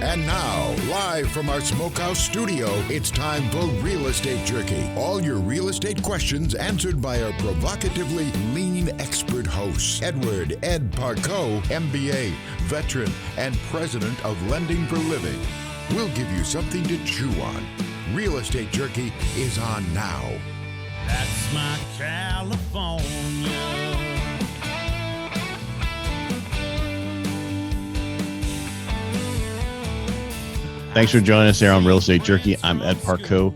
And now, live from our Smokehouse studio, it's time for Real Estate Jerky. All your real estate questions answered by our provocatively lean expert hosts. Edward Ed Parco, MBA, veteran, and president of Lending for Living. We'll give you something to chew on. Real Estate Jerky is on now. That's my California. Thanks for joining us here on Real Estate Jerky. I'm Ed Parco,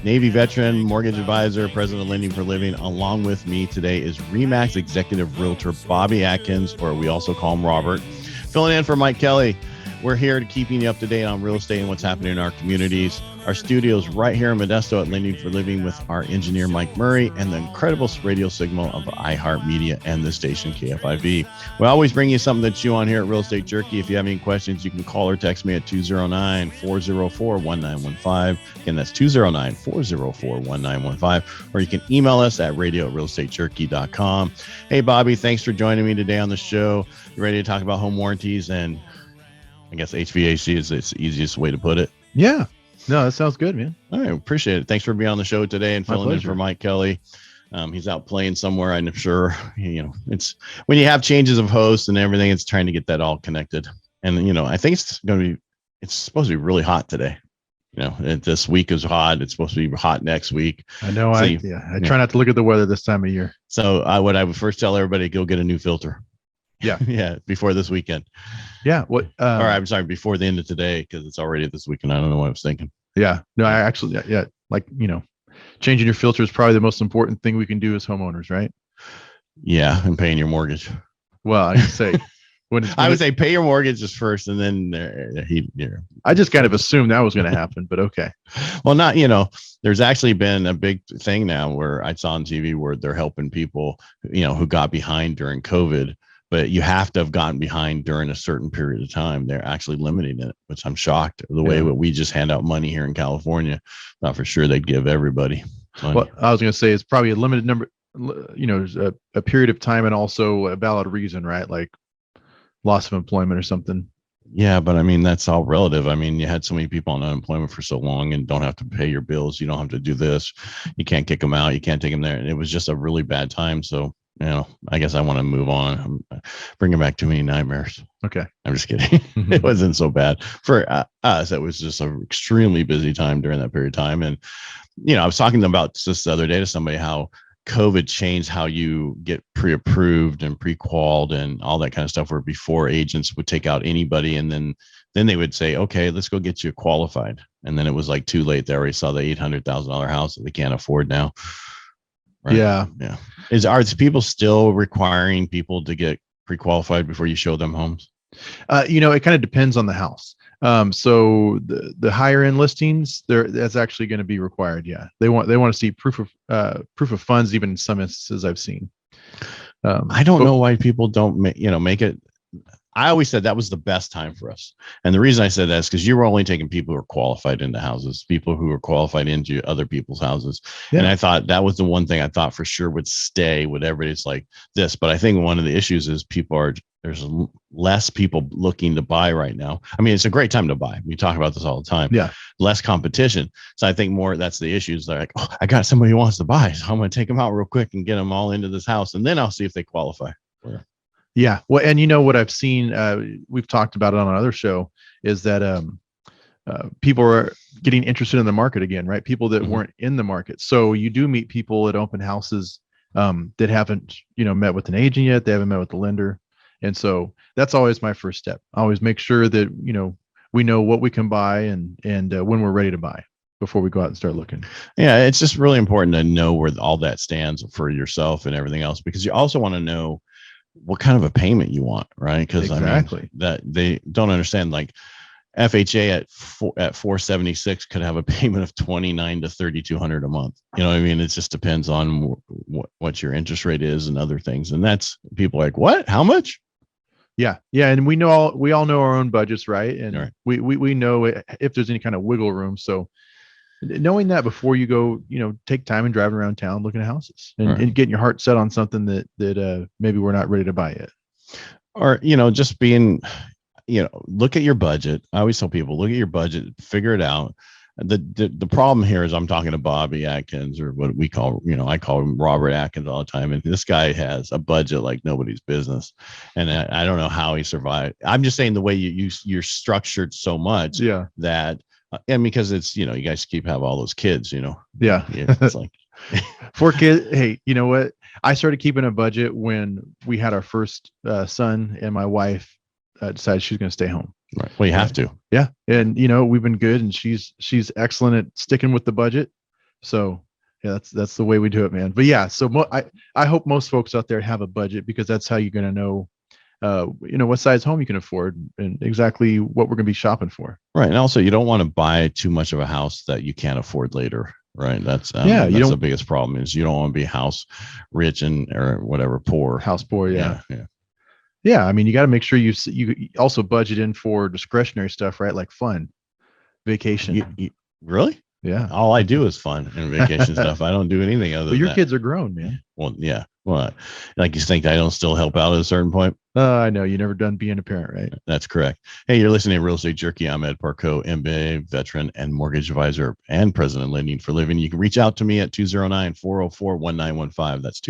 Navy veteran, mortgage advisor, president of Lending for Living. Along with me today is RE/MAX executive realtor Bobby Atkins, or we also call him Robert, filling in for Mike Kelly. We're here to keeping you up to date on real estate and what's happening in our communities. Our studio's right here in Modesto at Lending for Living with our engineer, Mike Murray, and the incredible radio signal of iHeartMedia and the station KFIV. We always bring you something to chew on here at Real Estate Jerky. If you have any questions, you can call or text me at 209-404-1915. Again, that's 209-404-1915. Or you can email us at radio@realestatejerky.com. Hey, Bobby, thanks for joining me today on the show. You ready to talk about home warranties? And I guess HVAC is the easiest way to put it. Yeah. No, that sounds good, man. All right. Appreciate it. Thanks for being on the show today and filling in for Mike Kelly. He's out playing somewhere. I'm sure, it's when you have changes of hosts and everything, it's trying to get that all connected. And, I think it's supposed to be really hot today. This week is hot. It's supposed to be hot next week. I know. I try not to look at the weather this time of year. So I would first tell everybody, go get a new filter. Yeah. Yeah. Before this weekend. Yeah. Or I'm sorry, before the end of today, because it's already this weekend. I don't know what I was thinking. Yeah. No, I actually, like, changing your filter is probably the most important thing we can do as homeowners, right? Yeah. And paying your mortgage. Well, I say, I would say pay your mortgages first, and then I just kind of assumed that was going to happen, but okay. Well, there's actually been a big thing now where I saw on TV where they're helping people, who got behind during COVID. But you have to have gotten behind during a certain period of time. They're actually limiting it, which I'm shocked. The way that we just hand out money here in California, not for sure they'd give everybody money. Well, I was going to say it's probably a limited number, there's a period of time and also a valid reason, right? Like loss of employment or something. Yeah, but that's all relative. You had so many people on unemployment for so long and don't have to pay your bills. You don't have to do this. You can't kick them out. You can't take them there. And it was just a really bad time. So I guess I want to move on. I'm bringing back too many nightmares. Okay. I'm just kidding. It wasn't so bad for us. It was just an extremely busy time during that period of time. And, I was talking about this the other day to somebody, how COVID changed how you get pre-approved and pre-qualified and all that kind of stuff, where before agents would take out anybody and then they would say, okay, let's go get you qualified. And then it was like too late. They already saw the $800,000 house that they can't afford now. Right? Yeah. Are people still requiring people to get pre-qualified before you show them homes? It kind of depends on the house. So the higher end listings, that's actually going to be required. Yeah, they want to see proof of funds. Even in some instances, I've seen. I don't know why people don't make it. I always said that was the best time for us. And the reason I said that is because you were only taking people who are qualified into houses, people who are qualified into other people's houses. Yeah. And I thought that was the one thing I thought for sure would stay with everybody's like this. But I think one of the issues is there's less people looking to buy right now. It's a great time to buy. We talk about this all the time. Yeah. Less competition. So I think more that's the issue is they're like, oh, I got somebody who wants to buy. So I'm going to take them out real quick and get them all into this house. And then I'll see if they qualify. Yeah. Well, and what I've seen, we've talked about it on another show, is that people are getting interested in the market again, right? People that weren't in the market. So you do meet people at open houses that haven't, met with an agent yet. They haven't met with the lender. And so that's always my first step. I always make sure that, we know what we can buy and when we're ready to buy before we go out and start looking. Yeah. It's just really important to know where all that stands for yourself and everything else, because you also want to know what kind of a payment you want, right? Because exactly. That they don't understand, like FHA at 476 could have a payment of $2,900 to $3,200 a month. It just depends on what your interest rate is and other things. And that's people are like, what? How much? Yeah. And we all know our own budgets, right? And right. We know if there's any kind of wiggle room. So knowing that before you go, take time and driving around town looking at houses and getting your heart set on something that maybe we're not ready to buy yet. Or, just being, look at your budget. I always tell people, look at your budget, figure it out. The problem here is I'm talking to Bobby Atkins, or what we call, I call him Robert Atkins all the time. And this guy has a budget like nobody's business. And I don't know how he survived. I'm just saying the way you're structured so much that, and because it's, you guys have all those kids, Yeah. It's like 4 kids. Hey, you know what? I started keeping a budget when we had our first son, and my wife decided she's going to stay home. Right. Well, you have to. Yeah. And, we've been good, and she's excellent at sticking with the budget. So yeah, that's the way we do it, man. But yeah, so I hope most folks out there have a budget, because that's how you're going to know, what size home you can afford and exactly what we're going to be shopping for. Right. And also, you don't want to buy too much of a house that you can't afford later. That's that's the biggest problem, is you don't want to be house rich or whatever, poor. House poor. Yeah. Yeah. I mean, you got to make sure you also budget in for discretionary stuff, right? Like fun, vacation. Really? Yeah. All I do is fun and vacation stuff. I don't do anything other than your that. Kids are grown, man. Well, yeah. Well, like, you think I don't still help out at a certain point? I know you never done being a parent, right? That's correct. Hey, you're listening to Real Estate Jerky. I'm Ed Parco, MBA veteran and mortgage advisor and president of Lending for Living. You can reach out to me at 209-404-1915. That's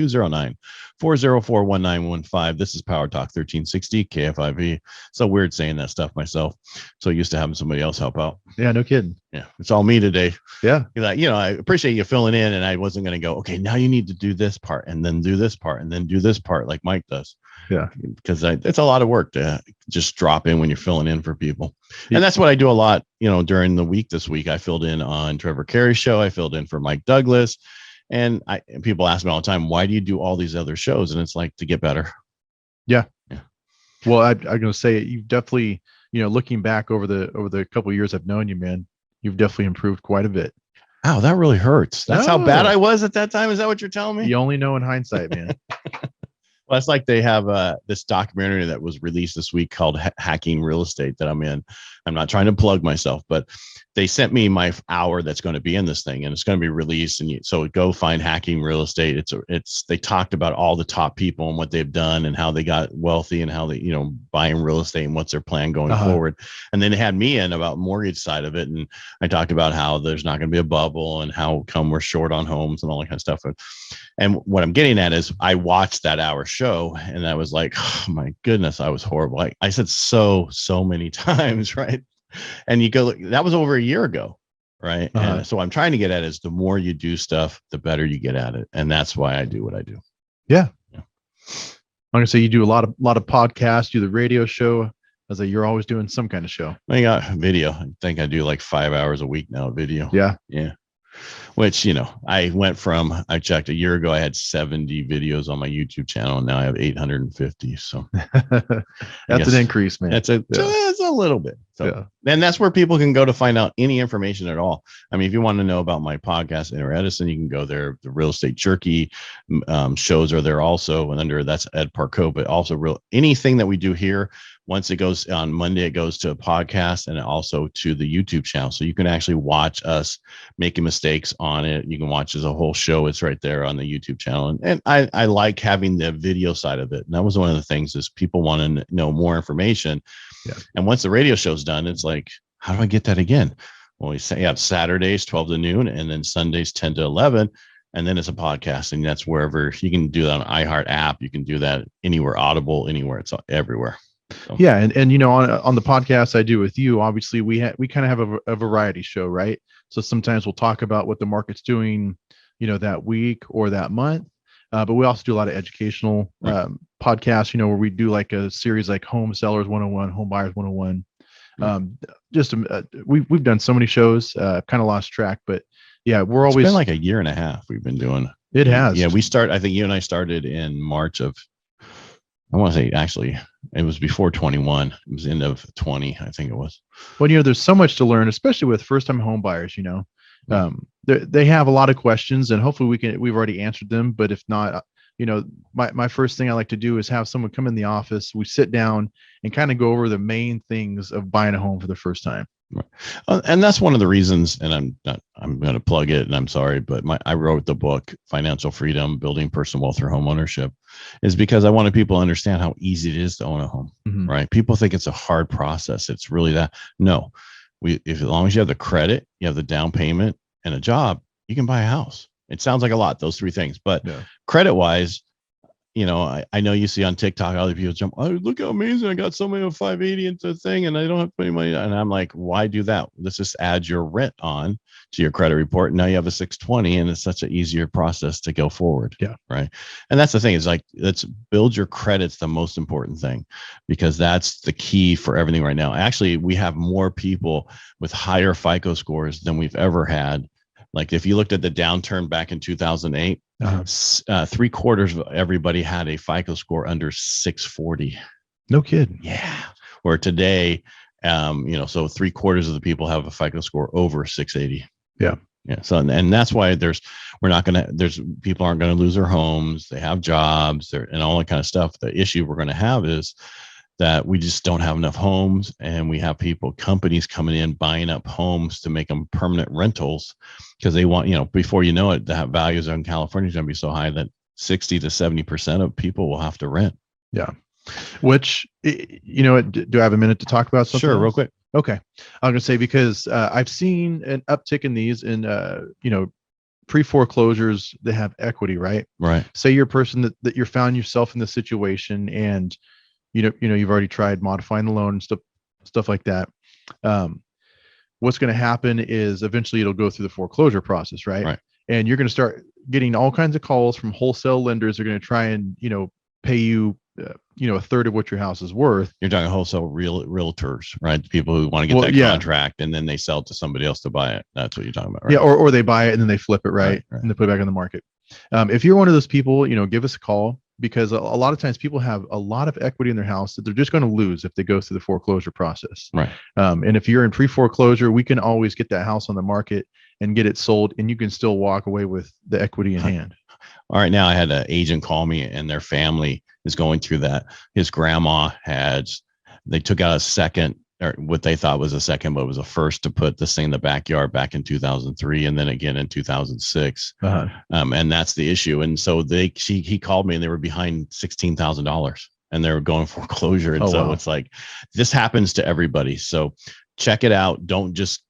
209-404-1915. This is PowerTalk 1360 KFIV. So weird saying that stuff myself. So used to having somebody else help out. Yeah, no kidding. Yeah, it's all me today. Yeah. I appreciate you filling in, and I wasn't going to go, okay, now you need to do this part and then do this part and then do this part like Mike does. Yeah. Because it's a lot of work to just drop in when you're filling in for people. And that's what I do a lot, during the week. This week, I filled in on Trevor Carey's show. I filled in for Mike Douglas. And people ask me all the time, why do you do all these other shows? And it's like, to get better. Yeah. Well, I'm going to say you've definitely, looking back over the couple of years I've known you, man, you've definitely improved quite a bit. Wow, that really hurts. That's how bad I was at that time. Is that what you're telling me? You only know in hindsight, man. Well, it's like they have this documentary that was released this week called Hacking Real Estate that I'm in. I'm not trying to plug myself, but they sent me my hour that's going to be in this thing, and it's going to be released. And so go find Hacking Real Estate. They talked about all the top people and what they've done and how they got wealthy and how they, buying real estate and what's their plan going forward. And then they had me in about mortgage side of it. And I talked about how there's not going to be a bubble and how come we're short on homes and all that kind of stuff. And what I'm getting at is I watched that hour show, and I was like, oh my goodness, I was horrible. I said so many times, right? And you go, that was over a year ago, right? And so I'm trying to get at is the more you do stuff, the better you get at it. And that's why I do what I do. Yeah. I'm gonna say you do a lot of podcasts, do the radio show. As you're always doing some kind of show. I got video. I think I do like 5 hours a week now, video. Yeah. Which, I went from, I checked a year ago, I had 70 videos on my YouTube channel, and now I have 850. So that's an increase, man. It's a little bit. So, and that's where people can go to find out any information at all. I mean, if you want to know about my podcast, Inner Edison, you can go there. The Real Estate Jerky shows are there also. And under that's Ed Parco, but also anything that we do here. Once it goes on Monday, it goes to a podcast and also to the YouTube channel. So you can actually watch us making mistakes on it. You can watch as a whole show. It's right there on the YouTube channel. And I like having the video side of it. And that was one of the things is people want to know more information. Yeah. And once the radio show's done, it's like, how do I get that again? Well, we say have Saturdays, 12 to noon, and then Sundays, 10 to 11. And then it's a podcast, and that's wherever you can do that on iHeart app. You can do that anywhere, Audible, anywhere. It's everywhere. So. Yeah. And on the podcast I do with you, obviously we kind of have a variety show, right? So sometimes we'll talk about what the market's doing, that week or that month. But we also do a lot of educational podcasts, where we do like a series like Home Sellers 101, Home Buyers 101. We've done so many shows, kind of lost track, but yeah, we're always. It's been like a year and a half we've been doing. It has. Yeah, I think you and I started in March of, I want to say actually it was before 21. It was end of 20, I think it was. Well, there's so much to learn, especially with first-time home buyers. They have a lot of questions, and hopefully we've already answered them. But if not, my first thing I like to do is have someone come in the office. We sit down and kind of go over the main things of buying a home for the first time. Right. And that's one of the reasons, and I'm going to plug it, and I'm sorry, but I wrote the book, Financial Freedom, Building Personal Wealth Through Home Ownership. is because I wanted people to understand how easy it is to own a home, Mhm. right? People think it's a hard process. It's really that. No, as long as you have the credit, you have the down payment and a job, you can buy a house. It sounds like a lot, those three things, but credit wise, I know you see on TikTok, other people jump, oh, look how amazing. I got somebody with 580 into the thing and I don't have to pay money. And I'm like, why do that? Let's just add your rent on to your credit report. Now you have a 620 and it's such an easier process to go forward. Yeah. Right. And that's the thing is like, let's build your credits, the most important thing, because that's the key for everything right now. Actually, we have more people with higher FICO scores than we've ever had. Like if you looked at the downturn back in 2008, 3/4 of everybody had a FICO score under 640. No kidding. Yeah. Where today, so 3/4 of the people have a FICO score over 680. Yeah. Yeah. So, and that's why people aren't going to lose their homes. They have jobs and all that kind of stuff. The issue we're going to have is that we just don't have enough homes, and we have companies coming in, buying up homes to make them permanent rentals because they want, before you know it, the values in California is going to be so high that 60 to 70% of people will have to rent. Yeah. Which, do I have a minute to talk about something? Sure, else? real quick. Okay. I'm going to say, because I've seen an uptick in these pre-foreclosures that have equity, right? Right. Say you're a person that you're found yourself in this situation, and you've already tried modifying the loan and stuff like that. What's going to happen is eventually it'll go through the foreclosure process, right? Right. And you're going to start getting all kinds of calls from wholesale lenders. They're going to try and pay you a third of what your house is worth. You're talking wholesale realtors, right? People who want to get contract and then they sell it to somebody else to buy it. That's what you're talking about, right? Yeah, or they buy it and then they flip it, right? And they put it back on the market. If you're one of those people, give us a call, because a lot of times people have a lot of equity in their house that they're just going to lose if they go through the foreclosure process. Right. And if you're in pre-foreclosure, we can always get that house on the market and get it sold, and you can still walk away with the equity in hand. All right. Now I had an agent call me, and their family is going through that. His grandma they took out a second, or what they thought was a second, but it was a first, to put this thing in the backyard back in 2003. And then again in 2006. And that's the issue. And so he called me, and they were behind $16,000 and they were going foreclosure. And It's like, this happens to everybody. So check it out. Don't just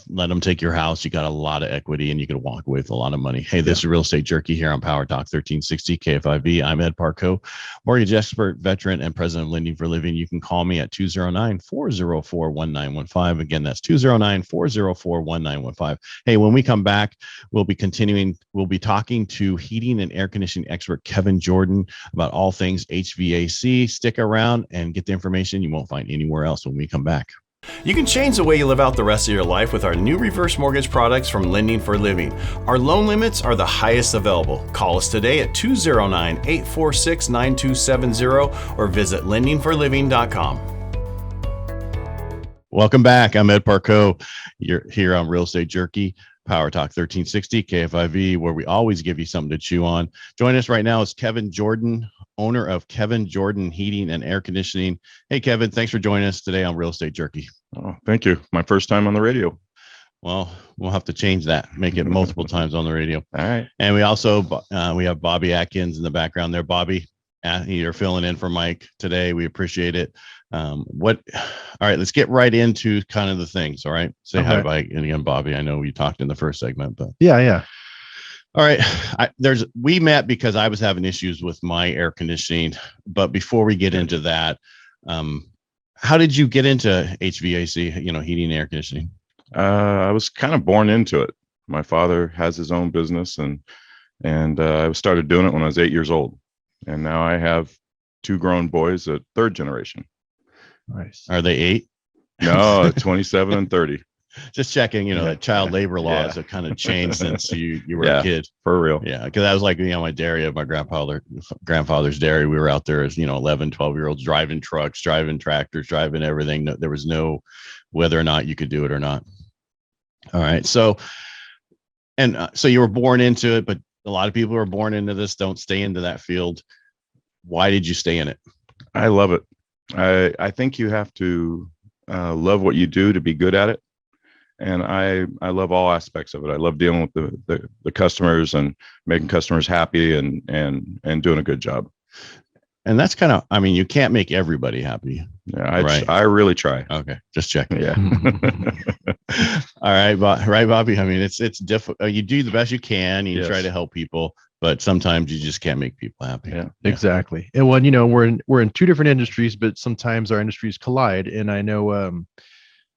let them take your house. You got a lot of equity and you can walk away with a lot of money. Hey, this is Real Estate Jerky here on PowerTalk 1360 KFIV. I'm Ed Parco, mortgage expert, veteran, and president of Lending for Living. You can call me at 209-404-1915. Again, that's 209-404-1915. Hey, when we come back, we'll be talking to heating and air conditioning expert Kevin Jordan about all things HVAC. Stick around and get the information you won't find anywhere else when we come back. You can change the way you live out the rest of your life with our new reverse mortgage products from Lending for Living. Our loan limits are the highest available. Call us today at 209-846-9270 or visit lendingforliving.com. Welcome back. I'm Ed Parco. You're here on Real Estate Jerky, PowerTalk 1360 KFIV, where we always give you something to chew on. Join us right now is Kevin Jordan, owner of Kevin Jordan Heating and Air Conditioning. Hey, Kevin, thanks for joining us today on Real Estate Jerky. Oh, thank you. My first time on the radio. Well, we'll have to change that, make it multiple times on the radio. All right. And we also, we have Bobby Atkins in the background there. Bobby, you're filling in for Mike today. We appreciate it. All right, let's get right into kind of the things. All right. Say hi, Mike. And again, Bobby, I know we talked in the first segment, but yeah. All right. We met because I was having issues with my air conditioning, but before we get into that, how did you get into HVAC, heating and air conditioning? I was kind of born into it. My father has his own business, and I started doing it when I was 8 years old. And now I have 2 grown boys, a third generation. Nice. Are they 8? No, 27 and 30. Just checking, that child labor laws have kind of changed since you were a kid. For real. Yeah. Cause I was like, my dairy of my grandfather's dairy. We were out there as, 11, 12-year-olds driving trucks, driving tractors, driving everything. There was no whether or not you could do it or not. All right. So you were born into it, but a lot of people who are born into this don't stay into that field. Why did you stay in it? I love it. I think you have to love what you do to be good at it. And I love all aspects of it. I love dealing with the customers and making customers happy and doing a good job. And that's kind of, I mean, you can't make everybody happy. Yeah, I really try. Okay, just checking. Yeah. All right, right, Bobby. I mean, it's difficult. You do the best you can. You Yes. try to help people, but sometimes you just can't make people happy. Yeah. Exactly. And when we're in two different industries, but sometimes our industries collide. And I know,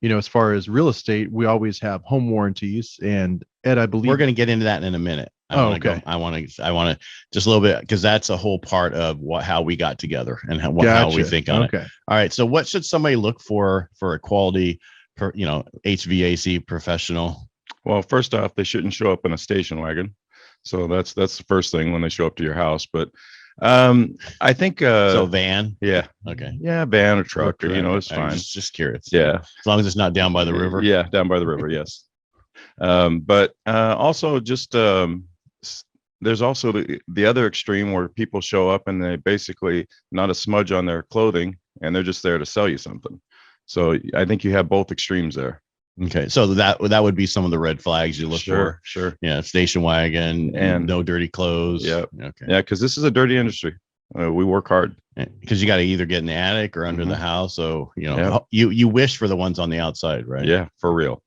as far as real estate, we always have home warranties. And Ed, I believe We're going to get into that in a minute. I want to just a little bit, because that's a whole part of how we got together and how we think on it. All right. So what should somebody look for a quality, HVAC professional? Well, first off, they shouldn't show up in a station wagon. So that's the first thing when they show up to your house. But I think so van. Yeah. Okay. Yeah, van or truck, or it's fine. Just curious. Yeah. As long as it's not down by the river. Yeah, down by the river, yes. But also just there's also the other extreme where people show up and they basically not a smudge on their clothing and they're just there to sell you something. So I think you have both extremes there. Okay, so that would be some of the red flags you look for. Sure. Yeah, station wagon and no dirty clothes. Yeah. Okay. Yeah, because this is a dirty industry. We work hard. Because you got to either get in the attic or under the house. So you wish for the ones on the outside, right? Yeah, for real.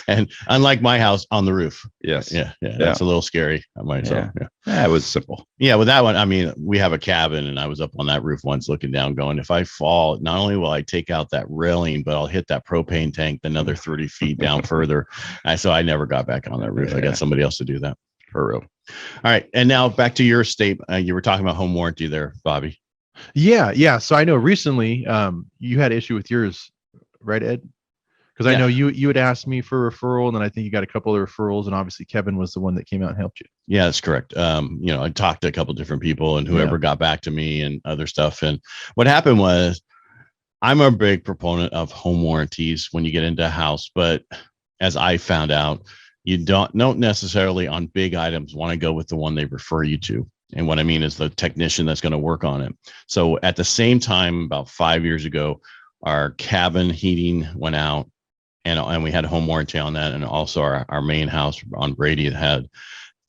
And unlike my house, on the roof. Yes. Yeah. That's a little scary. I might say. Yeah, it was simple. Yeah, with that one, I mean, we have a cabin, and I was up on that roof once looking down, going, if I fall, not only will I take out that railing, but I'll hit that propane tank another 30 feet down further. So I never got back on that roof. I got somebody else to do that. For real. All right. And now back to your state. You were talking about home warranty there, Bobby. Yeah. So I know recently you had issue with yours, right, Ed? Because I know you had asked me for a referral, and then I think you got a couple of referrals, and obviously Kevin was the one that came out and helped you. Yeah, that's correct. I talked to a couple of different people, and whoever got back to me and other stuff. And what happened was, I'm a big proponent of home warranties when you get into a house, but as I found out, you don't necessarily on big items want to go with the one they refer you to. And what I mean is the technician that's going to work on it. So at the same time, about 5 years ago, our cabin heating went out, and we had a home warranty on that. And also our main house on Brady had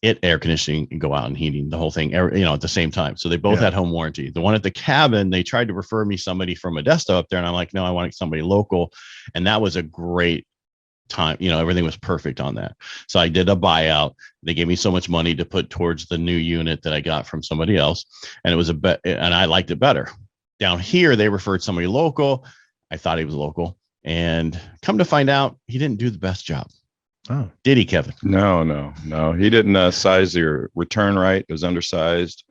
air conditioning and go out and heating, the whole thing, at the same time. So they both had home warranty. The one at the cabin, they tried to refer me somebody from Modesto up there. And I'm like, no, I want somebody local. And that was a great time. Everything was perfect on that. So I did a buyout. They gave me so much money to put towards the new unit that I got from somebody else. And it was and I liked it better. Down here, they referred somebody local. I thought he was local, and come to find out, he didn't do the best job. Oh, did he, Kevin? No. He didn't size your return right. It was undersized.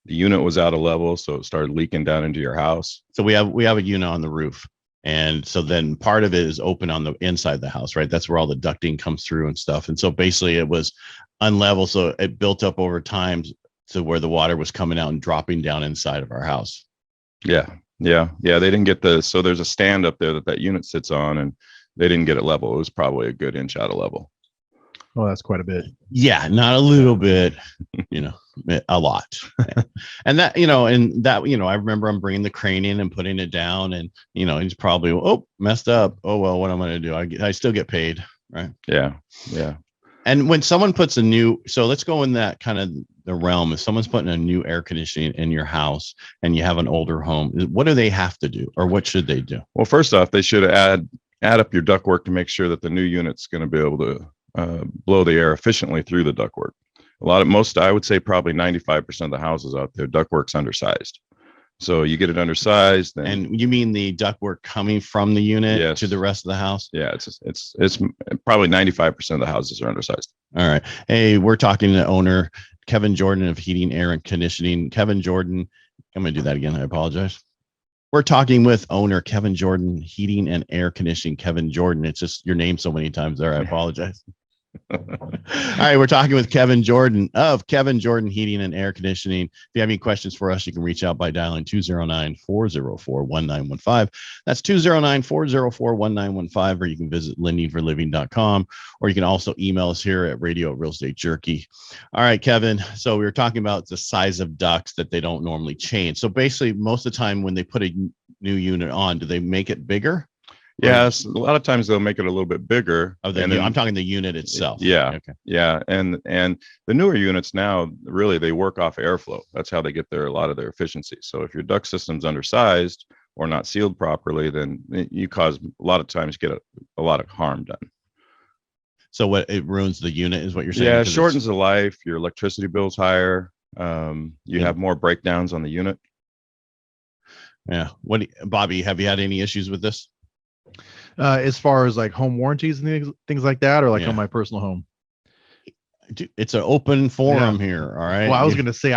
The unit was out of level, so it started leaking down into your house. So we have a unit on the roof. And so then part of it is open on the inside of the house, right? That's where all the ducting comes through and stuff. And so basically it was unlevel. So it built up over time to where the water was coming out and dropping down inside of our house. Yeah. They didn't get so there's a stand up there that unit sits on, and they didn't get it level. It was probably a good inch out of level. Oh, that's quite a bit. Yeah, not a little bit, a lot. And I remember I'm bringing the crane in and putting it down, and, he's probably, messed up. Oh, well, what am I going to do? I still get paid. Right. Yeah. And when someone puts so let's go in that kind of the realm. If someone's putting a new air conditioning in your house and you have an older home, what do they have to do, or what should they do? Well, first off, they should add up your ductwork to make sure that the new unit's going to be able to blow the air efficiently through the ductwork. I would say probably 95% of the houses out there, ductwork's undersized. So you get it undersized. And you mean the ductwork coming from the unit to the rest of the house? Yeah, it's probably 95% of the houses are undersized. All right. Hey, we're talking to the owner, Kevin Jordan of Heating, Air, and Conditioning. Kevin Jordan, I'm going to do that again. I apologize. We're talking with owner Kevin Jordan, Heating and Air Conditioning. Kevin Jordan. It's just your name so many times there. I apologize. All right, we're talking with Kevin Jordan of Kevin Jordan Heating and Air Conditioning. If you have any questions for us, you can reach out by dialing 209-404-1915. That's 209-404-1915, or you can visit lendingforliving.com, or you can also email us here at radio@Real Estate Jerky. All right, Kevin. So we were talking about the size of ducts that they don't normally change. So basically, most of the time when they put a new unit on, do they make it bigger? Yes, a lot of times they'll make it a little bit bigger. Oh, I'm talking the unit itself. Yeah. Okay. Yeah. And the newer units now, really, they work off airflow. That's how they get a lot of their efficiency. So if your duct system's undersized or not sealed properly, then you cause a lot of times get a lot of harm done. So what, it ruins the unit is what you're saying? Yeah, it shortens the life. Your electricity bill's higher. You have more breakdowns on the unit. Yeah. Bobby, have you had any issues with this? As far as like home warranties and things like that, or like on my personal home? It's an open forum here. All right. Well, I was going to say,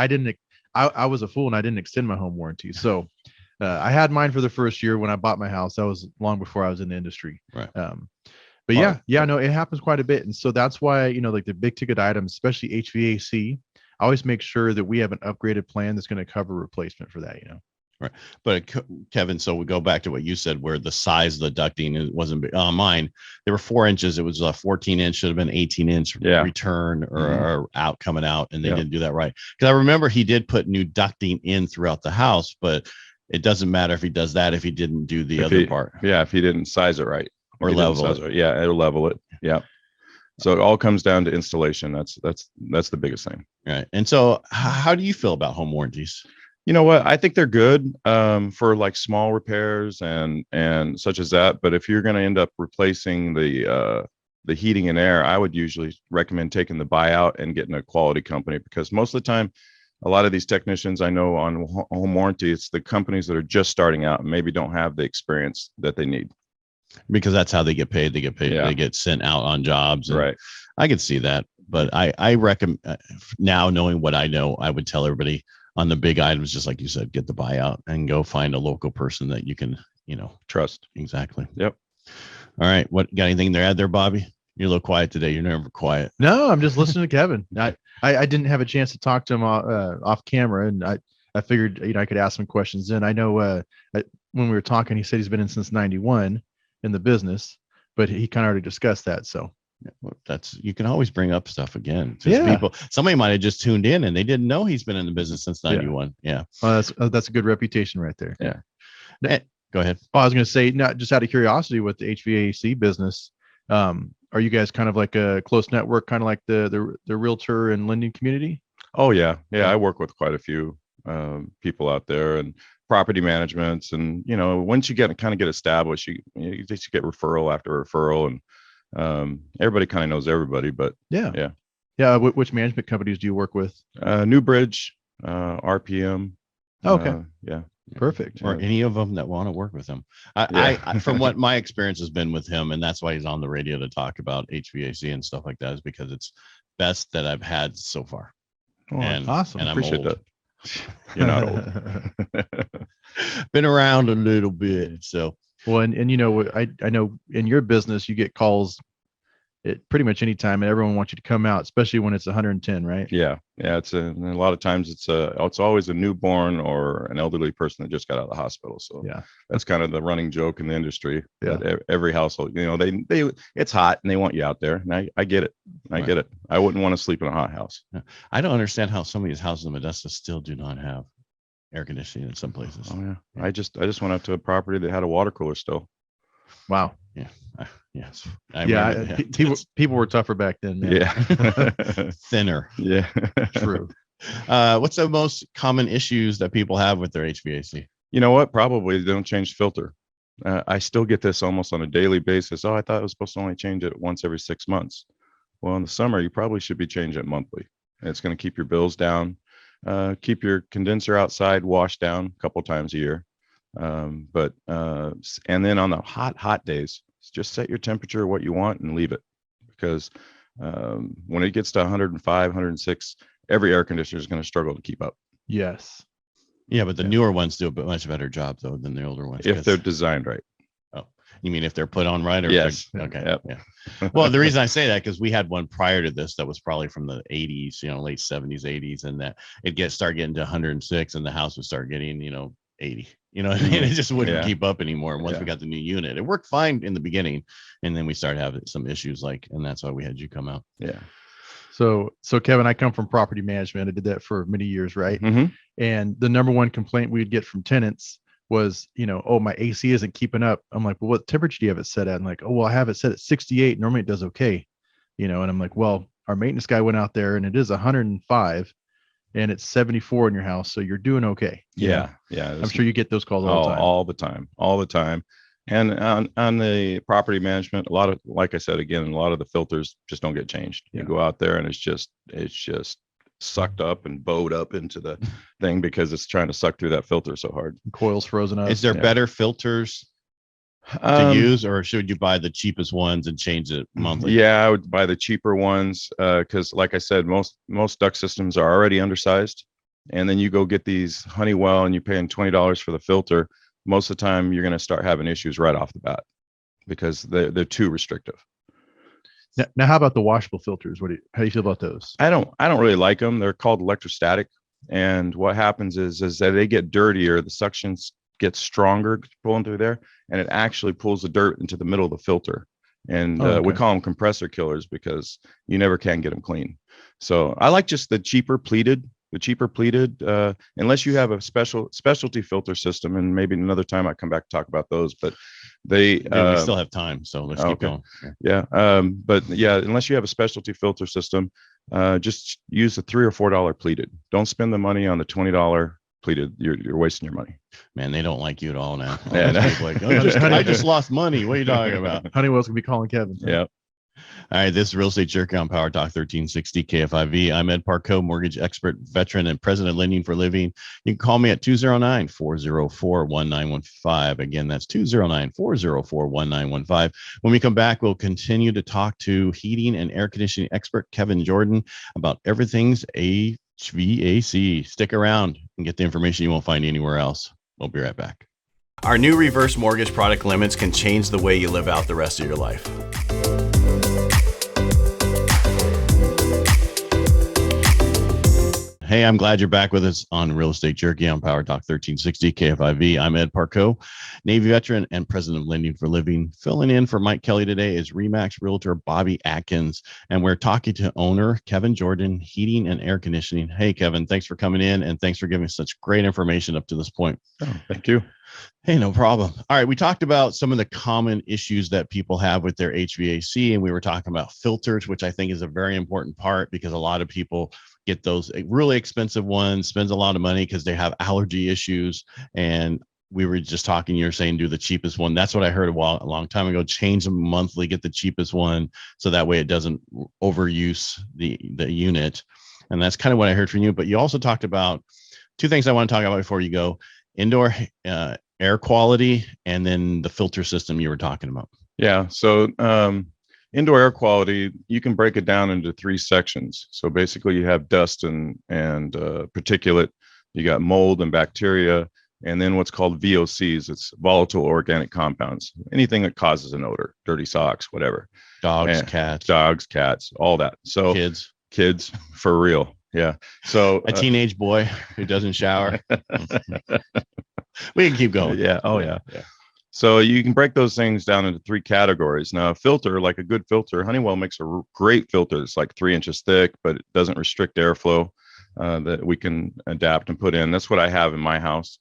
I was a fool and I didn't extend my home warranty. So I had mine for the first year when I bought my house. That was long before I was in the industry. Right. But no, it happens quite a bit. And so that's why, like the big ticket items, especially HVAC, I always make sure that we have an upgraded plan that's going to cover replacement for that, Right. But Kevin, so we go back to what you said, where the size of the ducting, it wasn't big. Mine, they were 4 inches. It was a 14-inch, should have been 18-inch return or out coming out. And they didn't do that right. Because I remember he did put new ducting in throughout the house, but it doesn't matter if he does that, if he didn't do the other part. Yeah. If he didn't size it right. Or level it. Yeah. It'll level it. Yeah. So it all comes down to installation. That's the biggest thing. Right. And so how do you feel about home warranties? You know what? I think they're good for like small repairs and such as that. But if you're going to end up replacing the heating and air, I would usually recommend taking the buyout and getting a quality company, because most of the time, a lot of these technicians I know on home warranty, it's the companies that are just starting out and maybe don't have the experience that they need. Because that's how they get paid. They get paid. Yeah. They get sent out on jobs. Right. I could see that, but I recommend now, knowing what I know, I would tell everybody on the big items, just like you said, get the buyout and go find a local person that you can, trust. Exactly. Yep. All right. What, got anything to add there, Bobby? You're a little quiet today. You're never quiet. No, I'm just listening to Kevin. I didn't have a chance to talk to him off camera, and I figured I could ask some questions. And I know when we were talking, he said he's been in since '91 in the business, but he kind of already discussed that. So you can always bring up stuff again. People, somebody might have just tuned in and they didn't know he's been in the business since '91. Yeah. That's a good reputation right there. Yeah. Go ahead. I was going to say, not just out of curiosity with the HVAC business, are you guys kind of like a close network, kind of like the realtor and lending community? Oh yeah. I work with quite a few people out there, and property managements, and once you get established, you just get referral after referral, and everybody kind of knows everybody. But which management companies do you work with? Newbridge, RPM. Okay. Yeah. Perfect. Or any of them that want to work with him. I from what my experience has been with him, and that's why he's on the radio to talk about HVAC and stuff like that, is because it's best that I've had so far. Oh, and awesome. And I appreciate that. You're not old. Been around a little bit. So well, and I know in your business you get calls at pretty much any time, and everyone wants you to come out, especially when it's 110, right? Yeah. It's a lot of times it's always a newborn or an elderly person that just got out of the hospital. So that's kind of the running joke in the industry. That every household, they it's hot and they want you out there, and I get it. I get it. I wouldn't want to sleep in a hot house. I don't understand how some of these houses in Modesto still do not have air conditioning in some places. Oh yeah. I just went up to a property that had a water cooler still. Wow. Yeah. Yes. People were tougher back then, man. Yeah. Thinner. Yeah. True. What's the most common issues that people have with their HVAC? You know what? Probably they don't change filter. I still get this almost on a daily basis. Oh, I thought it was supposed to only change it once every 6 months. Well, in the summer, you probably should be changing it monthly. It's going to keep your bills down. Keep your condenser outside washed down a couple times a year. And then on the hot days, just set your temperature what you want and leave it, because when it gets to 105, 106, every air conditioner is going to struggle to keep up. Yes. Yeah, but the newer ones do a much better job though than the older ones. If they're designed right. Oh, you mean if they're put on right? Or yes. Okay. Yep. Yeah. Well, the reason I say that, because we had one prior to this that was probably from the 80s, late 70s, 80s, and that start getting to 106, and the house would start getting, 80. It just wouldn't keep up anymore. And once we got the new unit, it worked fine in the beginning, and then we started having some issues, and that's why we had you come out. Yeah. So Kevin, I come from property management. I did that for many years, right? Mm-hmm. And the number one complaint we'd get from tenants was, oh, my AC isn't keeping up. I'm like, well, what temperature do you have it set at? And like, oh, well, I have it set at 68. Normally it does okay. And I'm like, well, our maintenance guy went out there and it is 105 and it's 74 in your house. So you're doing okay. Yeah. I'm sure you get those calls all the time. All the time. And on the property management, like I said, again, a lot of the filters just don't get changed. You go out there and it's just sucked up and bowed up into the thing because it's trying to suck through that filter so hard. Coil's frozen up. Is there better filters to use, or should you buy the cheapest ones and change it monthly? Yeah, I would buy the cheaper ones because, like I said, most duct systems are already undersized, and then you go get these Honeywell and you're paying $20 for the filter. Most of the time, you're going to start having issues right off the bat because they're too restrictive. Now, how about the washable filters? How do you feel about those? I don't really like them. They're called electrostatic, and what happens is that they get dirtier. The suctions get stronger pulling through there, and it actually pulls the dirt into the middle of the filter. And we call them compressor killers because you never can get them clean. So I like just the cheaper pleated, unless you have a specialty filter system, and maybe another time I come back to talk about those, but we still have time, so let's keep going. But unless you have a specialty filter system, just use the $3 or $4 pleated. Don't spend the money on the $20 pleated. You're wasting your money. Man, they don't like you at all now. Like, I just lost money. What are you talking about? Honeywell's gonna be calling Kevin. Yeah. All right, this is Real Estate Jerky on PowerTalk 1360 KFIV. I'm Ed Parco, mortgage expert, veteran, and president of Lending for Living. You can call me at 209-404-1915. Again, that's 209-404-1915. When we come back, we'll continue to talk to heating and air conditioning expert Kevin Jordan about everything's HVAC. Stick around and get the information you won't find anywhere else. We'll be right back. Our new reverse mortgage product limits can change the way you live out the rest of your life. Hey, I'm glad you're back with us on Real Estate Jerky on PowerTalk 1360 KFIV. I'm Ed Parco, Navy veteran and president of Lending for Living. Filling in for Mike Kelly today is RE/MAX realtor Bobby Atkins, and we're talking to owner Kevin Jordan, heating and air conditioning. Hey, Kevin, thanks for coming in, and thanks for giving such great information up to this point. Oh, thank you. Hey, no problem. All right, we talked about some of the common issues that people have with their HVAC, and we were talking about filters, which I think is a very important part because a lot of people get those really expensive ones, spends a lot of money because they have allergy issues. And we were just talking, you're saying do the cheapest one. That's what I heard a long time ago. Change them monthly, get the cheapest one, so that way it doesn't overuse the unit. And that's kind of what I heard from you. But you also talked about two things I want to talk about before you go: indoor air quality, and then the filter system you were talking about. Yeah. So indoor air quality, you can break it down into three sections. So basically you have dust and particulate, you got mold and bacteria, and then what's called VOCs. It's volatile organic compounds, anything that causes an odor, dirty socks, whatever. Dogs, cats, all that. So kids for real. Yeah. So a teenage boy who doesn't shower. We can keep going. Yeah. Oh yeah. So you can break those things down into three categories. Now, a filter, like a good filter, Honeywell makes a great filter. It's like 3 inches thick, but it doesn't restrict airflow that we can adapt and put in. That's what I have in my house.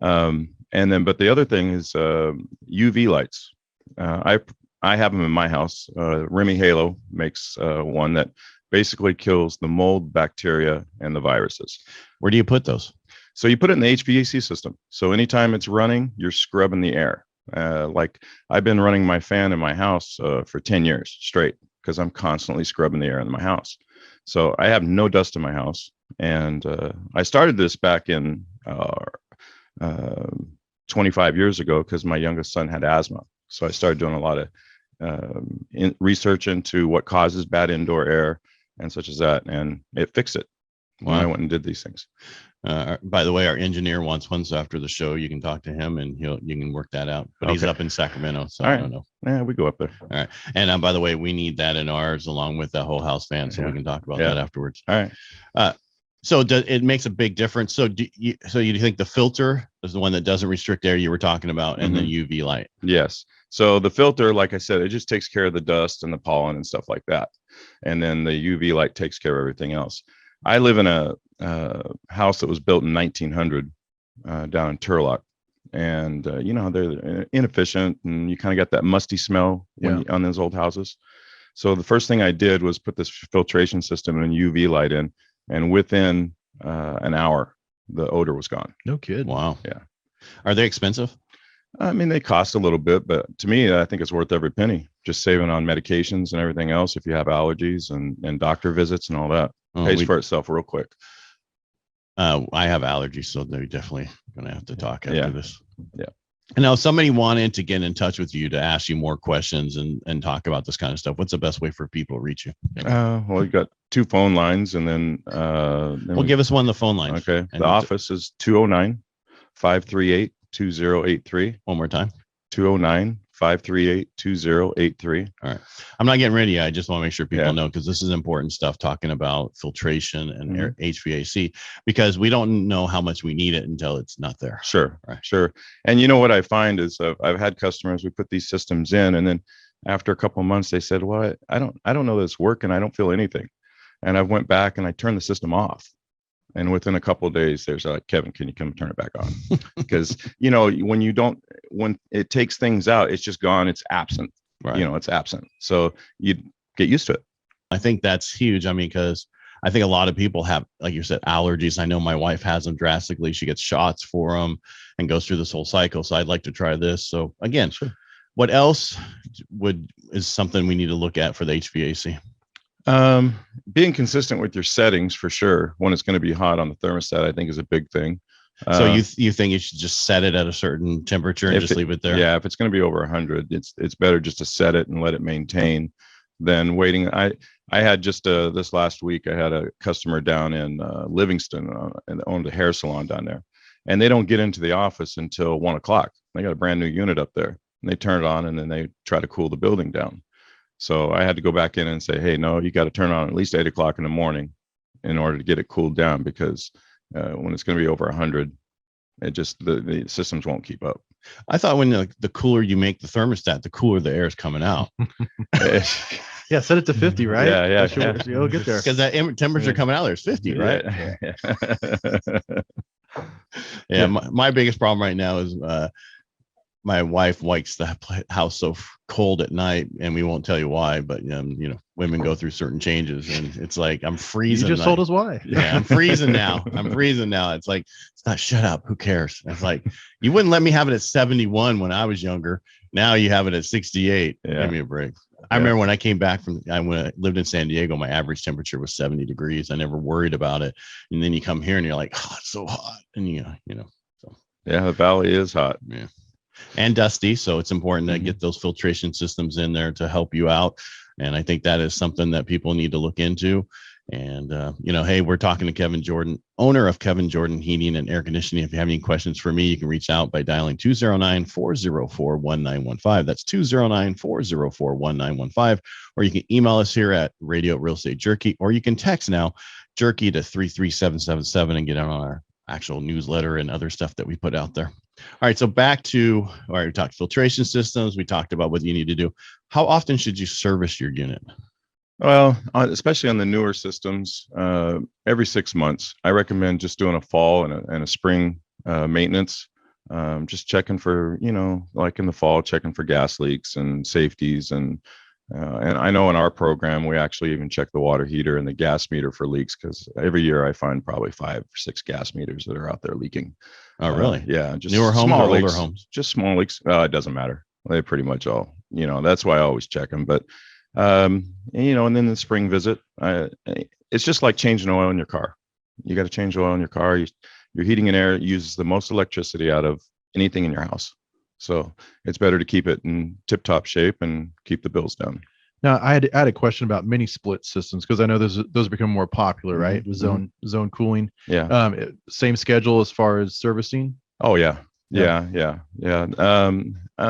But the other thing is UV lights. I have them in my house. Remy Halo makes one that basically kills the mold, bacteria, and the viruses. Where do you put those? So you put it in the HVAC system. So anytime it's running, you're scrubbing the air. Like I've been running my fan in my house for 10 years straight because I'm constantly scrubbing the air in my house. So I have no dust in my house. And I started this back in 25 years ago because my youngest son had asthma. So I started doing a lot of research into what causes bad indoor air and such as that. And it fixed it when I went and did these things. By the way, our engineer wants one, so after the show, you can talk to him and you can work that out. But he's up in Sacramento, so I don't know. Yeah, we go up there. All right. And by the way, we need that in ours along with the whole house fan, so we can talk about that afterwards. All right. So it makes a big difference. So you think the filter is the one that doesn't restrict air you were talking about, and the UV light? Yes. So the filter, like I said, it just takes care of the dust and the pollen and stuff like that. And then the UV light takes care of everything else. I live in a house that was built in 1900 down in Turlock. and they're inefficient, and you kind of got that musty smell on those old houses. So the first thing I did was put this filtration system and a UV light in, and within an hour, the odor was gone. No kidding. Wow. Yeah. Are they expensive? I mean, they cost a little bit, but to me, I think it's worth every penny. Just saving on medications and everything else. If you have allergies and doctor visits and all that, pays for itself real quick. I have allergies, so they're definitely going to have to talk after this. Yeah. And now, if somebody wanted to get in touch with you to ask you more questions and talk about this kind of stuff, what's the best way for people to reach you? Well, you got 2 phone lines, and then Give us one of the phone lines. Okay. The office is 209-538-2083. One more time. 209-538-2083. All right. I'm not getting ready. I just want to make sure people know, because this is important stuff, talking about filtration and HVAC, because we don't know how much we need it until it's not there. Sure. Right. Sure. And you know what I find is I've had customers, we put these systems in, and then after a couple of months, they said, well, I don't know that it's working. I don't feel anything. And I went back and I turned the system off. And within a couple of days, there's like, Kevin, can you come turn it back on? Because, when it takes things out, it's just gone. It's absent. Right. It's absent. So you get used to it. I think that's huge. I mean, because I think a lot of people have, like you said, allergies. I know my wife has them drastically. She gets shots for them and goes through this whole cycle. So I'd like to try this. So again, what else is something we need to look at for the HVAC? Being consistent with your settings for sure. When it's going to be hot on the thermostat, I think is a big thing. So you think you should just set it at a certain temperature and just leave it there? Yeah, if it's going to be over 100, it's better just to set it and let it maintain than waiting. I had just this last week, I had a customer down in Livingston and owned a hair salon down there, and they don't get into the office until 1:00. They got a brand new unit up there, and they turn it on, and then they try to cool the building down. So I had to go back in and say, hey, no, you got to turn on at least 8:00 in the morning in order to get it cooled down, because when it's going to be over 100, it just the systems won't keep up. I thought when the cooler you make the thermostat, the cooler the air is coming out. Yeah, set it to 50, right? Yeah. Sure, you'll get there. Because that temperature coming out there is 50, right? Yeah. My biggest problem right now is my wife likes the house so cold at night, and we won't tell you why, but women go through certain changes, and it's like, I'm freezing. You just told us why. Yeah, I'm freezing now. It's like, it's not, shut up. Who cares? It's like, you wouldn't let me have it at 71 when I was younger. Now you have it at 68. Yeah. Give me a break. I remember when I came back when I lived in San Diego, my average temperature was 70 degrees. I never worried about it. And then you come here and you're like, oh, it's so hot. And so. Yeah, the valley is hot. Yeah. And dusty. So it's important to get those filtration systems in there to help you out. And I think that is something that people need to look into. And, hey, we're talking to Kevin Jordan, owner of Kevin Jordan Heating and Air Conditioning. If you have any questions for me, you can reach out by dialing 209-404-1915. That's 209-404-1915. Or you can email us here at Radio Real Estate Jerky, or you can text now Jerky to 33777 and get on our actual newsletter and other stuff that we put out there. All right. So back to, we talked filtration systems. We talked about what you need to do. How often should you service your unit? Well, especially on the newer systems, every 6 months. I recommend just doing a fall and a spring maintenance. Just checking for, like in the fall, checking for gas leaks and safeties. And I know in our program, we actually even check the water heater and the gas meter for leaks, because every year I find probably 5 or 6 gas meters that are out there leaking. Oh, really? Yeah. Just newer homes or older homes? Just small leaks. It doesn't matter. They pretty much all, that's why I always check them. But, and then the spring visit, it's just like changing oil in your car. You got to change oil in your car. Your heating and air uses the most electricity out of anything in your house. So it's better to keep it in tip-top shape and keep the bills down. Now, I had a question about mini split systems, because I know those become more popular, right? With zone cooling. Yeah. Same schedule as far as servicing. Oh yeah. On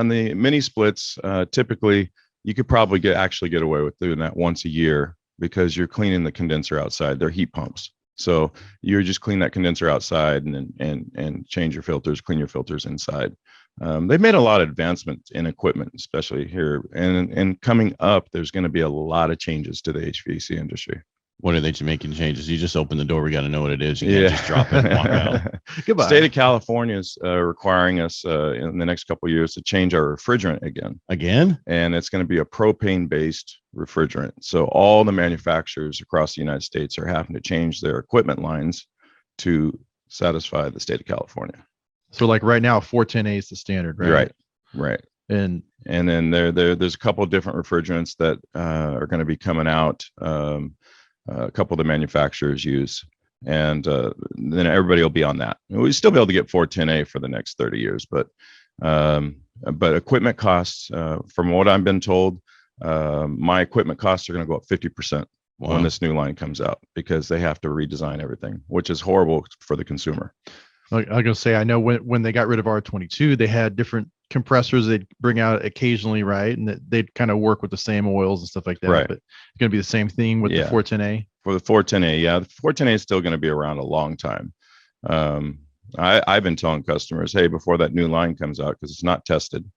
the mini splits, typically you could probably get away with doing that once a year, because you're cleaning the condenser outside. They're heat pumps. So you're just clean that condenser outside and change your filters, clean your filters inside. They've made a lot of advancements in equipment, especially here. And coming up, there's going to be a lot of changes to the HVAC industry. What are they making changes? You just open the door. We got to know what it is. You can't just drop it and walk out. Goodbye. State of California is requiring us in the next couple of years to change our refrigerant again. And it's going to be a propane-based refrigerant. So all the manufacturers across the United States are having to change their equipment lines to satisfy the state of California. So like right now, 410A is the standard, right? Right. And then there's a couple of different refrigerants that are going to be coming out. A couple of the manufacturers use, and then everybody will be on that. We'll still be able to get 410A for the next 30 years, but equipment costs, from what I've been told, my equipment costs are going to go up 50% when this new line comes out, because they have to redesign everything, which is horrible for the consumer. I'm going to say, I know when they got rid of R22, they had different compressors they'd bring out occasionally, right? And they'd kind of work with the same oils and stuff like that. Right. But it's going to be the same thing with the 410A. For the 410A, yeah, the 410A is still going to be around a long time. I've been telling customers, hey, before that new line comes out, because it's not tested,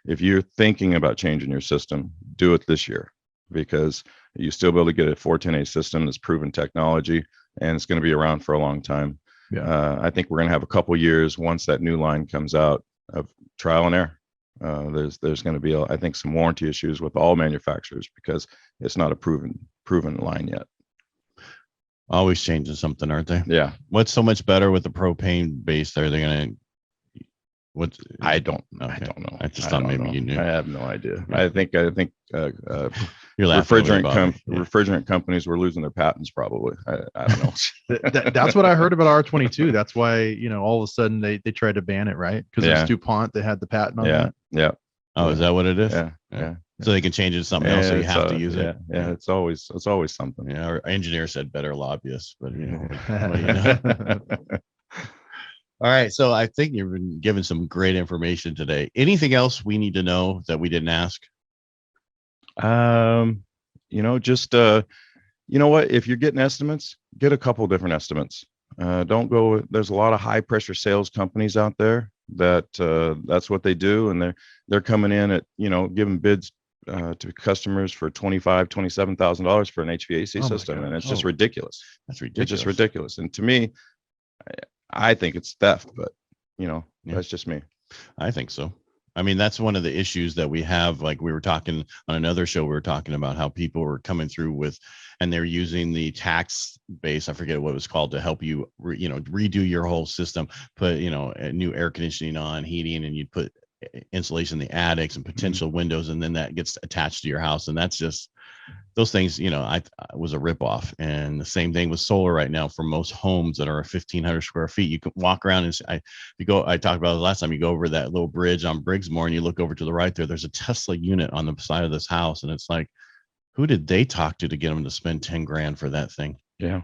if you're thinking about changing your system, do it this year, because you still be able to get a 410A system that's proven technology, and it's going to be around for a long time. Yeah. I think we're going to have a couple years once that new line comes out of trial and error. There's going to be, I think, some warranty issues with all manufacturers because it's not a proven line yet. Always changing something, aren't they? Yeah. What's so much better with the propane base? Are they going to? I don't know. I just thought maybe you knew. I have no idea. Yeah. I think refrigerant companies were losing their patents probably. I don't know. That's what I heard about R22. That's why, all of a sudden they tried to ban it, right? Because it's DuPont that had the patent on that. Yeah. Oh, is that what it is? Yeah. So they can change it to something else, so you have to use it. Yeah, it's always something. Yeah, our engineer said better lobbyists, but All right, so I think you've been given some great information today. Anything else we need to know that we didn't ask? Just you know what? If you're getting estimates, get a couple different estimates. Don't go. There's a lot of high pressure sales companies out there that's what they do, and they're coming in at giving bids to customers for $27,000 for an HVAC system, and it's just ridiculous. That's ridiculous. It's just ridiculous, and to me, I think it's theft, but that's just me. I think so. I mean, that's one of the issues that we have. Like we were talking on another show, we were talking about how people were coming through with, and they're using the tax base, I forget what it was called, to help you, redo your whole system, put, a new air conditioning on, heating, and you'd put insulation in the attics and potential windows, and then that gets attached to your house. And that's just, those things, I was a ripoff. And the same thing with solar right now for most homes that are 1,500 square feet. You can walk around and I talked about it last time. You go over that little bridge on Briggsmore and you look over to the right there. There's a Tesla unit on the side of this house, and it's like, who did they talk to get them to spend 10 grand for that thing? Yeah.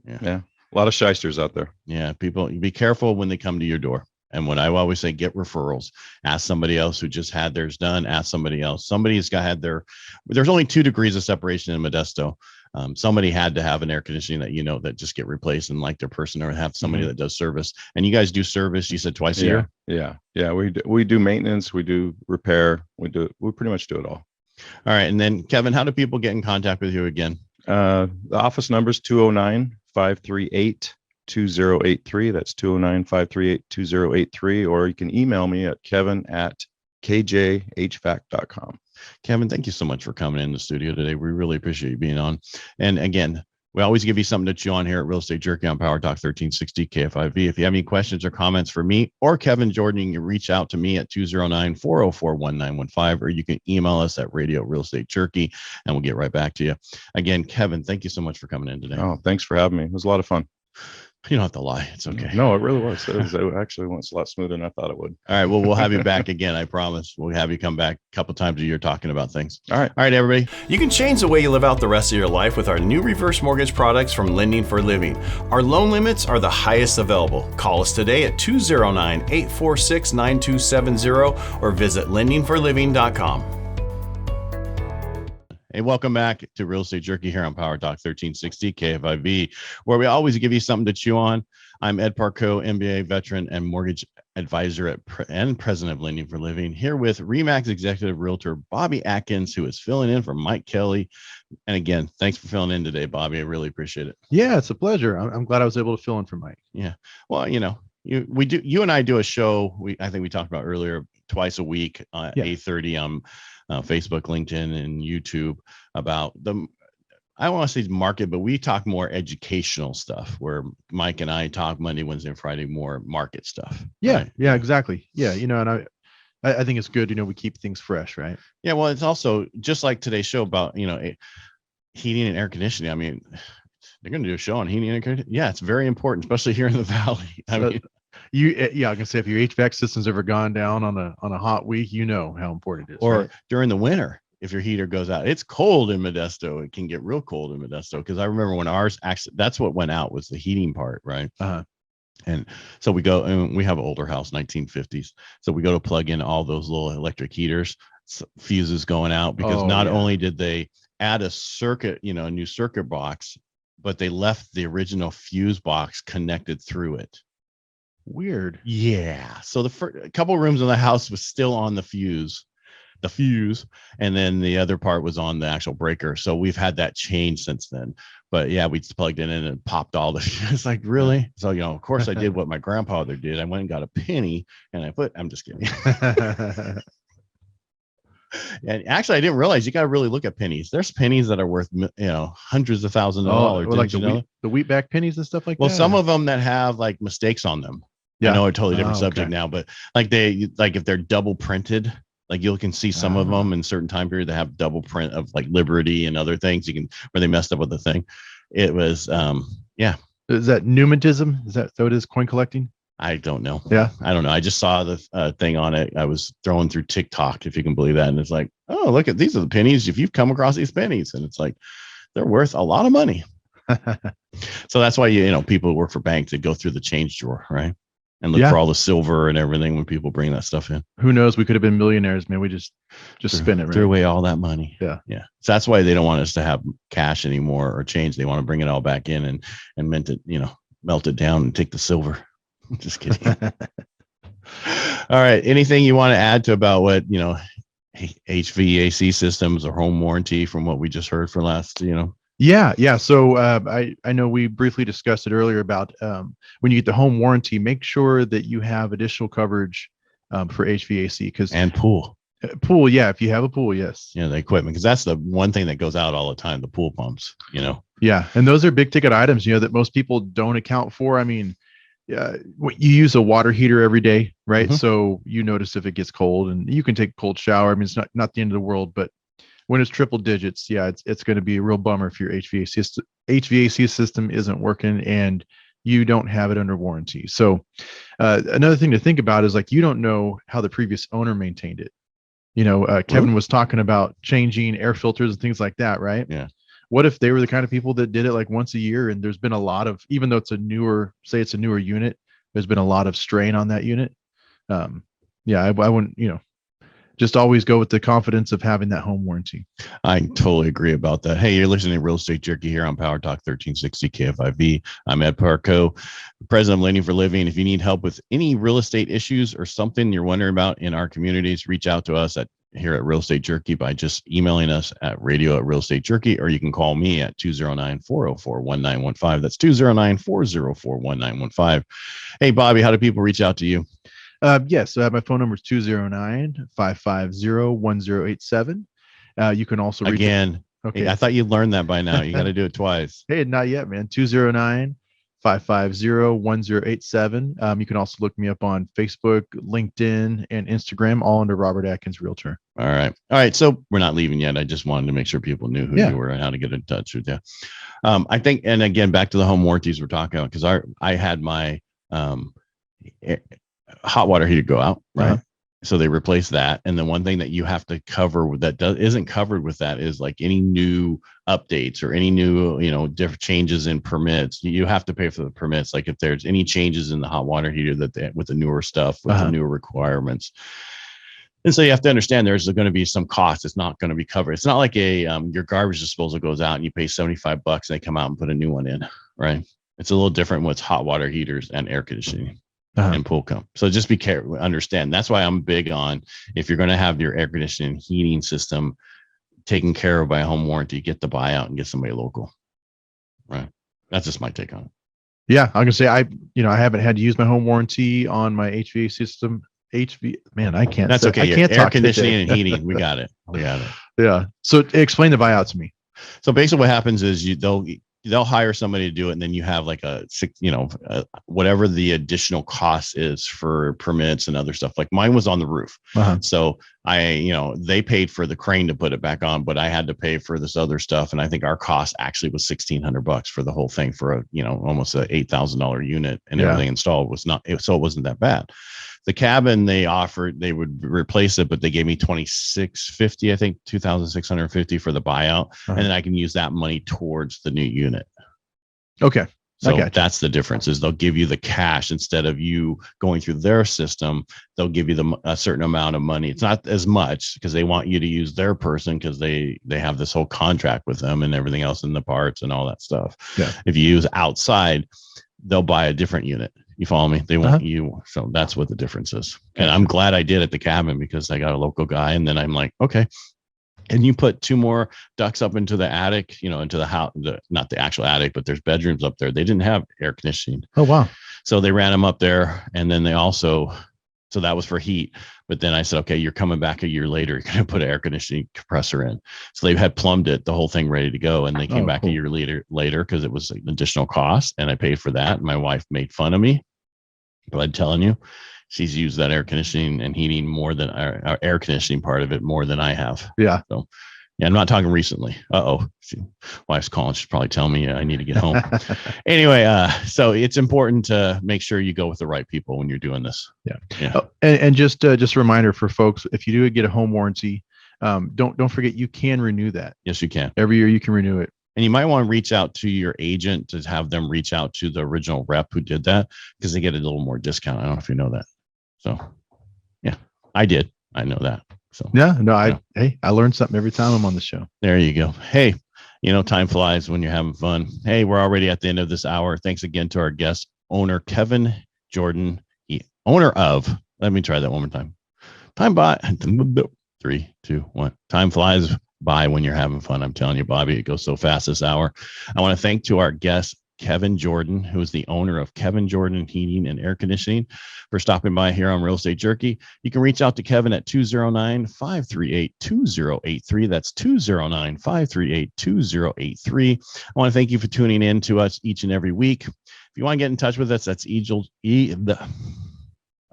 A lot of shysters out there. Yeah, people, be careful when they come to your door. And what I always say, get referrals. Ask somebody else who just had theirs done. Ask somebody else. Somebody's there's only 2 degrees of separation in Modesto. Somebody had to have an air conditioning that, that just get replaced and like their person, or have somebody that does service. And you guys do service, you said twice a year? Yeah. We do maintenance. We do repair. We pretty much do it all. All right. And then Kevin, how do people get in contact with you again? The office number is 209-538-2083. That's 209-538-2083. Or you can email me at kevin@kjhvac.com. Kevin, thank you so much for coming in the studio today. We really appreciate you being on. And again, we always give you something to chew on here at Real Estate Jerky on PowerTalk 1360 KFIV. If you have any questions or comments for me or Kevin Jordan, you can reach out to me at 209-404-1915, or you can email us at radio@realestatejerky, and we'll get right back to you. Again, Kevin, thank you so much for coming in today. Oh, thanks for having me. It was a lot of fun. You don't have to lie. It's okay. No, it really was. It actually went a lot smoother than I thought it would. All right. Well, we'll have you back again. I promise. We'll have you come back a couple times a year talking about things. All right. All right, everybody. You can change the way you live out the rest of your life with our new reverse mortgage products from Lending for Living. Our loan limits are the highest available. Call us today at 209-846-9270 or visit lendingforliving.com. Hey, welcome back to Real Estate Jerky here on PowerTalk 1360 KFIV, where we always give you something to chew on. I'm Ed Parco, MBA veteran and mortgage advisor and president of Lending for Living, here with RE/MAX executive realtor Bobby Atkins, who is filling in for Mike Kelly. And again, thanks for filling in today, Bobby. I really appreciate it. Yeah, it's a pleasure. I'm glad I was able to fill in for Mike. Yeah. Well, you and I do a show. I think we talked about earlier, twice a week at 8:30 on Facebook, LinkedIn, and YouTube about I don't want to say market, but we talk more educational stuff, where Mike and I talk Monday, Wednesday, and Friday more market stuff. Yeah. Right? Yeah, exactly. Yeah. And I think it's good, we keep things fresh, right? Yeah. Well, it's also just like today's show about, heating and air conditioning. I mean, they're going to do a show on heating and air conditioning. Yeah. It's very important, especially here in the Valley. I mean, I can say if your HVAC system's ever gone down on a hot week, how important it is. Or right? during the winter, if your heater goes out, it's cold in Modesto. It can get real cold in Modesto. Cause I remember when ours actually, that's what went out, was the heating part. Right. And so we go, and we have an older house, 1950s. So we go to plug in all those little electric heaters, fuses going out, because not only did they add a circuit, a new circuit box, but they left the original fuse box connected through it. Weird. Yeah. So a couple rooms in the house was still on the fuse, and then the other part was on the actual breaker. So we've had that change since then. But yeah, we plugged it in and popped all the. It's like, really? So of course I did what my grandfather did. I went and got a penny and I'm just kidding. And actually, I didn't realize you got to really look at pennies. There's pennies that are worth hundreds of thousands of dollars. Like the wheat back pennies and stuff like that. Well, some of them that have like mistakes on them. Yeah. I know a totally different subject now, but like if they're double printed, like you can see some of them in certain time period that have double print of like Liberty and other things where they messed up with the thing. It was, Is that pneumatism? Is that what it is? Coin collecting? I don't know. Yeah. I don't know. I just saw the thing on it. I was throwing through TikTok, if you can believe that. And it's like, oh, look at, these are the pennies. If you've come across these pennies, and it's like, they're worth a lot of money. So that's why, people who work for banks, they go through the change drawer, right? And look for all the silver and everything when people bring that stuff in. Who knows? We could have been millionaires, man. We just spin it. Right? Threw away all that money. Yeah. Yeah. So that's why they don't want us to have cash anymore or change. They want to bring it all back in and mint it, melt it down and take the silver. Just kidding. All right. Anything you want to add to about what, HVAC systems or home warranty from what we just heard for last, Yeah. So I know we briefly discussed it earlier about when you get the home warranty, make sure that you have additional coverage for HVAC and pool. Pool, yeah. If you have a pool, yes. The equipment, because that's the one thing that goes out all the time, the pool pumps, Yeah. And those are big ticket items, that most people don't account for. I mean, you use a water heater every day, right? Mm-hmm. So you notice if it gets cold, and you can take a cold shower. I mean, it's not the end of the world, but when it's triple digits, it's going to be a real bummer if your HVAC system isn't working and you don't have it under warranty. So another thing to think about is you don't know how the previous owner maintained it. Kevin was talking about changing air filters and things like that, right? Yeah. What if they were the kind of people that did it once a year, and there's been a lot of, even though it's a newer unit, there's been a lot of strain on that unit. I wouldn't, just always go with the confidence of having that home warranty. I totally agree about that. Hey, you're listening to Real Estate Jerky here on PowerTalk 1360 KFIV. I'm Ed Parco, president of Lending for Living. If you need help with any real estate issues or something you're wondering about in our communities, reach out to us here at Real Estate Jerky by just emailing us at radio@realestatejerky, or you can call me at 209-404-1915. That's 209-404-1915. Hey, Bobby, how do people reach out to you? Yes. My phone number is 209-550-1087. You can also reach again. Okay. Hey, I thought you learned that by now. You got to do it twice. Hey, not yet, man. 209-550-1087. You can also look me up on Facebook, LinkedIn, and Instagram, all under Robert Atkins Realtor. All right. So we're not leaving yet. I just wanted to make sure people knew who you were and how to get in touch with you. I think, and again, back to the home warranties we're talking about, because I had my hot water heater go out, right? Uh-huh. So they replaced that. And the one thing that you have to cover isn't covered with that is any new updates or any new, different changes in permits. You have to pay for the permits. Like if there's any changes in the hot water heater with the newer stuff, with the newer requirements. And so you have to understand there's going to be some cost. It's not going to be covered. It's not like your garbage disposal goes out and you pay $75 and they come out and put a new one in, right? It's a little different with hot water heaters and air conditioning. and pool comp. So just be careful, understand. That's why I'm big on, if you're going to have your air conditioning and heating system taken care of by a home warranty, get the buyout and get somebody local. Right. That's just my take on it. Yeah, I'm gonna say I haven't had to use my home warranty on my HVAC system. Man, I can't. That's okay. I can't air talk conditioning today. and heating. We got it. Yeah. So explain the buyout to me. So basically, what happens is they'll hire somebody to do it, and then you have like whatever the additional cost is for permits and other stuff. Like mine was on the roof, so they paid for the crane to put it back on, but I had to pay for this other stuff, and I think our cost actually was $1,600 for the whole thing for almost a $8,000 unit, and everything installed was not, so it wasn't that bad. The cabin they offered, they would replace it, but they gave me $2,650, I think $2,650 for the buyout, and then I can use that money towards the new unit. Okay. So that's the difference, is they'll give you the cash instead of you going through their system. They'll give you a certain amount of money. It's not as much because they want you to use their person, because they have this whole contract with them and everything else, and the parts and all that stuff. Yeah. If you use outside, they'll buy a different unit. You follow me? They want you. So that's what the difference is. And I'm glad I did at the cabin, because I got a local guy, and then I'm like, okay. And you put 2 more ducts up into the attic, into the house, not the actual attic, but there's bedrooms up there. They didn't have air conditioning. Oh, wow. So they ran them up there, and then so that was for heat. But then I said, okay, you're coming back a year later. You're going to put an air conditioning compressor in. So they had plumbed it, the whole thing ready to go. And they came back a year later because it was an additional cost, and I paid for that. And my wife made fun of me, but I'm telling you, she's used that air conditioning and heating more than our air conditioning part of it more than I have. Yeah. So yeah, I'm not talking recently. Wife's calling. She's probably telling me I need to get home. Anyway, so it's important to make sure you go with the right people when you're doing this. Yeah. Oh, and just a reminder for folks, if you do get a home warranty, don't forget you can renew that. Yes, you can. Every year you can renew it. And you might want to reach out to your agent to have them reach out to the original rep who did that, because they get a little more discount. I don't know if you know that. So yeah, I did. I know that. So hey, I learned something every time I'm on the show. There you go. Hey, time flies when you're having fun. Hey, we're already at the end of this hour. Thanks again to our guest, owner Kevin Jordan, owner of, let me try that one more time. Time by 3, 2, 1. Time flies by when you're having fun. I'm telling you, Bobby, it goes so fast this hour. I want to thank to our guest, Kevin Jordan, who is the owner of Kevin Jordan Heating and Air Conditioning, for stopping by here on Real Estate Jerky. You can reach out to Kevin at 209-538-2083. That's 209-538-2083. I want to thank you for tuning in to us each and every week. If you want to get in touch with us, that's I'm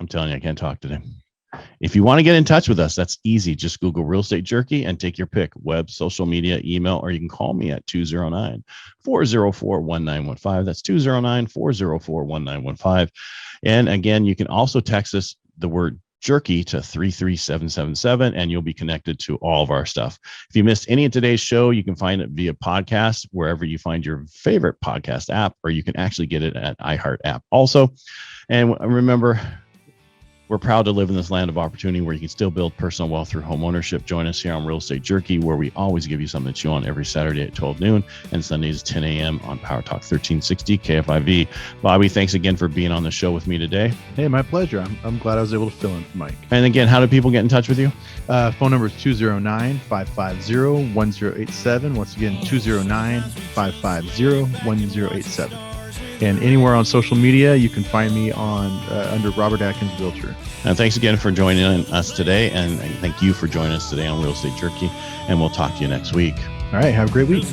telling you, I can't talk today. If you want to get in touch with us, that's easy. Just Google Real Estate Jerky and take your pick: web, social media, email, or you can call me at 209-404-1915. That's 209-404-1915. And again, you can also text us the word jerky to 33777, and you'll be connected to all of our stuff. If you missed any of today's show, you can find it via podcast, wherever you find your favorite podcast app, or you can actually get it at iHeart app also. And remember, we're proud to live in this land of opportunity where you can still build personal wealth through home ownership. Join us here on Real Estate Jerky, where we always give you something to chew on every Saturday at 12 noon and Sundays 10 a.m. on PowerTalk 1360 KFIV. Bobby, thanks again for being on the show with me today. Hey, my pleasure. I'm glad I was able to fill in for Mike. And again, how do people get in touch with you? Phone number is 209-550-1087. Once again, 209-550-1087. And anywhere on social media, you can find me on under Robert Atkins Realtor. And thanks again for joining us today. And thank you for joining us today on Real Estate Jerky. And we'll talk to you next week. All right. Have a great week.